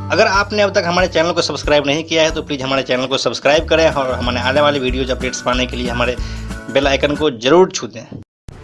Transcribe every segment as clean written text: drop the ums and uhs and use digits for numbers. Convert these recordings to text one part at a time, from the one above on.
अगर आपने अब तक हमारे चैनल को सब्सक्राइब नहीं किया है तो प्लीज़ हमारे चैनल को सब्सक्राइब करें और हमारे आने वाले वीडियोज़ अपडेट्स पाने के लिए हमारे बेल आइकन को ज़रूर छू दें।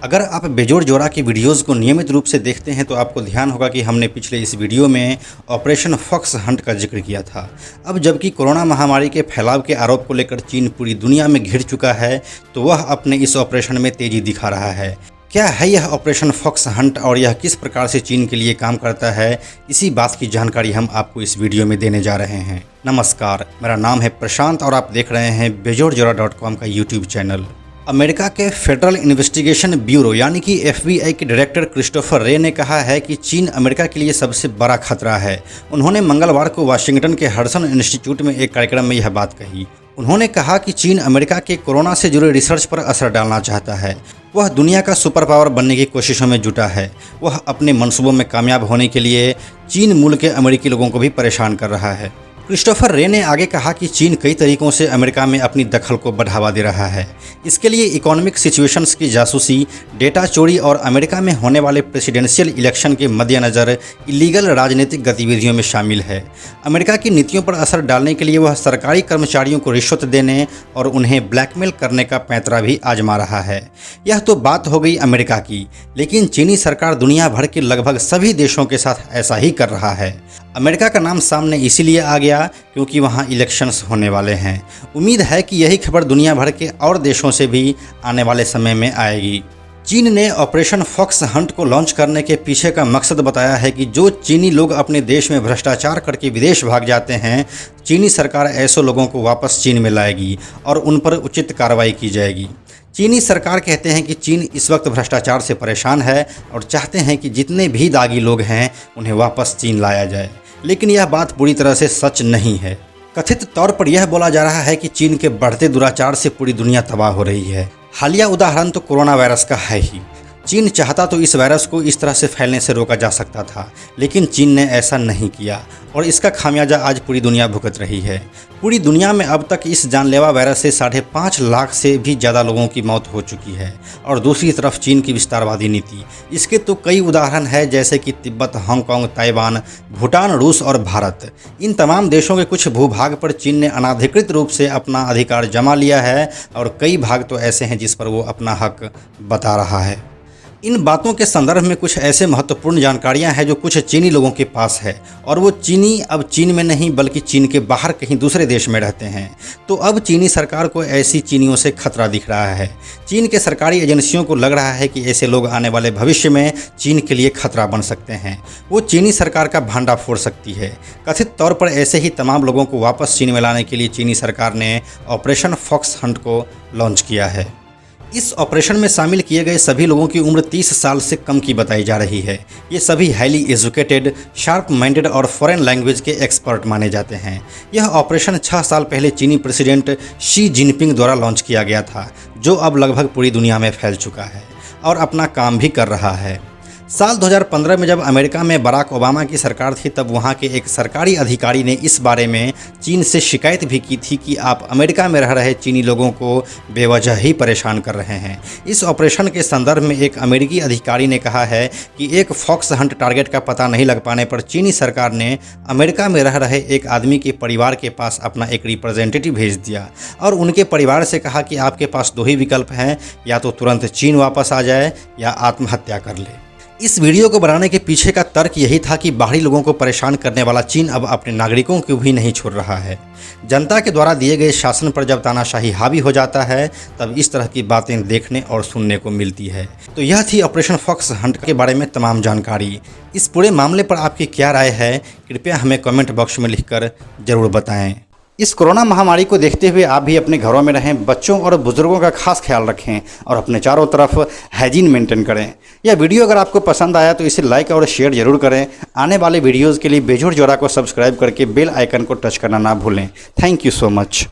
अगर आप बेजोड़ जोड़ा की वीडियोज़ को नियमित रूप से देखते हैं तो आपको ध्यान होगा कि हमने पिछले इस वीडियो में ऑपरेशन फॉक्स हंट का जिक्र किया था। अब जबकि कोरोना महामारी के फैलाव के आरोप को लेकर चीन पूरी दुनिया में घिर चुका है तो वह अपने इस ऑपरेशन में तेज़ी दिखा रहा है। क्या है यह ऑपरेशन फॉक्स हंट और यह किस प्रकार से चीन के लिए काम करता है, इसी बात की जानकारी हम आपको इस वीडियो में देने जा रहे हैं। नमस्कार, मेरा नाम है प्रशांत और आप देख रहे हैं बेजोड़जोड़ा.com का यूट्यूब चैनल। अमेरिका के फेडरल इन्वेस्टिगेशन ब्यूरो यानी कि FBI के डायरेक्टर क्रिस्टोफर रे ने कहा है कि चीन अमेरिका के लिए सबसे बड़ा खतरा है। उन्होंने मंगलवार को वाशिंगटन के हडसन इंस्टीट्यूट में एक कार्यक्रम में यह बात कही। उन्होंने कहा कि चीन अमेरिका के कोरोना से जुड़े रिसर्च पर असर डालना चाहता है। वह दुनिया का सुपर पावर बनने की कोशिशों में जुटा है। वह अपने मंसूबों में कामयाब होने के लिए चीन मूल के अमेरिकी लोगों को भी परेशान कर रहा है। क्रिस्टोफर रे ने आगे कहा कि चीन कई तरीकों से अमेरिका में अपनी दखल को बढ़ावा दे रहा है। इसके लिए इकोनॉमिक सिचुएशंस की जासूसी, डेटा चोरी और अमेरिका में होने वाले प्रेसिडेंशियल इलेक्शन के मद्देनज़र इलीगल राजनीतिक गतिविधियों में शामिल है। अमेरिका की नीतियों पर असर डालने के लिए वह सरकारी कर्मचारियों को रिश्वत देने और उन्हें ब्लैकमेल करने का पैंतरा भी आजमा रहा है। यह तो बात हो गई अमेरिका की, लेकिन चीनी सरकार दुनिया भर के लगभग सभी देशों के साथ ऐसा ही कर रहा है। अमेरिका का नाम सामने इसीलिए आ गया क्योंकि वहां इलेक्शंस होने वाले हैं। उम्मीद है कि यही खबर दुनिया भर के और देशों से भी आने वाले समय में आएगी। चीन ने ऑपरेशन फॉक्स हंट को लॉन्च करने के पीछे का मकसद बताया है कि जो चीनी लोग अपने देश में भ्रष्टाचार करके विदेश भाग जाते हैं, चीनी सरकार ऐसे लोगों को वापस चीन में लाएगी और उन पर उचित कार्रवाई की जाएगी। चीनी सरकार कहते हैं कि चीन इस वक्त भ्रष्टाचार से परेशान है और चाहते हैं कि जितने भी दागी लोग हैं उन्हें वापस चीन लाया जाए, लेकिन यह बात पूरी तरह से सच नहीं है। कथित तौर पर यह बोला जा रहा है कि चीन के बढ़ते दुराचार से पूरी दुनिया तबाह हो रही है। हालिया उदाहरण तो कोरोना वायरस का है ही। चीन चाहता तो इस वायरस को इस तरह से फैलने से रोका जा सकता था, लेकिन चीन ने ऐसा नहीं किया और इसका खामियाजा आज पूरी दुनिया भुगत रही है। पूरी दुनिया में अब तक इस जानलेवा वायरस से 5.5 लाख से भी ज़्यादा लोगों की मौत हो चुकी है। और दूसरी तरफ चीन की विस्तारवादी नीति, इसके तो कई उदाहरण हैं, जैसे कि तिब्बत, हांगकांग, ताइवान, भूटान, रूस और भारत। इन तमाम देशों के कुछ भूभाग पर चीन ने अनाधिकृत रूप से अपना अधिकार जमा लिया है और कई भाग तो ऐसे हैं जिस पर वो अपना हक बता रहा है। इन बातों के संदर्भ में कुछ ऐसे महत्वपूर्ण जानकारियां हैं जो कुछ चीनी लोगों के पास है और वो चीनी अब चीन में नहीं बल्कि चीन के बाहर कहीं दूसरे देश में रहते हैं। तो अब चीनी सरकार को ऐसी चीनियों से खतरा दिख रहा है। चीन के सरकारी एजेंसियों को लग रहा है कि ऐसे लोग आने वाले भविष्य में चीन के लिए खतरा बन सकते हैं। वो चीनी सरकार का भांडा फोड़ सकती है। कथित तौर पर ऐसे ही तमाम लोगों को वापस चीन में लाने के लिए चीनी सरकार ने ऑपरेशन फॉक्स हंट को लॉन्च किया है। इस ऑपरेशन में शामिल किए गए सभी लोगों की उम्र 30 साल से कम की बताई जा रही है। ये सभी हाईली एजुकेटेड, शार्प माइंडेड और फॉरेन लैंग्वेज के एक्सपर्ट माने जाते हैं। यह ऑपरेशन 6 साल पहले चीनी प्रेसिडेंट शी जिनपिंग द्वारा लॉन्च किया गया था, जो अब लगभग पूरी दुनिया में फैल चुका है और अपना काम भी कर रहा है। साल 2015 में जब अमेरिका में बराक ओबामा की सरकार थी, तब वहां के एक सरकारी अधिकारी ने इस बारे में चीन से शिकायत भी की थी कि आप अमेरिका में रह रहे चीनी लोगों को बेवजह ही परेशान कर रहे हैं। इस ऑपरेशन के संदर्भ में एक अमेरिकी अधिकारी ने कहा है कि एक फॉक्स हंट टारगेट का पता नहीं लग पाने पर चीनी सरकार ने अमेरिका में रह रहे एक आदमी के परिवार के पास अपना एक रिप्रेजेंटेटिव भेज दिया और उनके परिवार से कहा कि आपके पास 2 ही विकल्प हैं, या तो तुरंत चीन वापस आ जाए या आत्महत्या कर ले। इस वीडियो को बनाने के पीछे का तर्क यही था कि बाहरी लोगों को परेशान करने वाला चीन अब अपने नागरिकों को भी नहीं छोड़ रहा है। जनता के द्वारा दिए गए शासन पर जब तानाशाही हावी हो जाता है, तब इस तरह की बातें देखने और सुनने को मिलती है। तो यह थी ऑपरेशन फॉक्स हंट के बारे में तमाम जानकारी। इस पूरे मामले पर आपकी क्या राय है, कृपया हमें कमेंट बॉक्स में लिखकर ज़रूर बताएँ। इस कोरोना महामारी को देखते हुए आप भी अपने घरों में रहें, बच्चों और बुजुर्गों का खास ख्याल रखें और अपने चारों तरफ हाइजीन मेंटेन करें। यह वीडियो अगर आपको पसंद आया तो इसे लाइक और शेयर जरूर करें। आने वाले वीडियोज़ के लिए बेजोड़ जोड़ा को सब्सक्राइब करके बेल आइकन को टच करना ना भूलें। Thank you so much.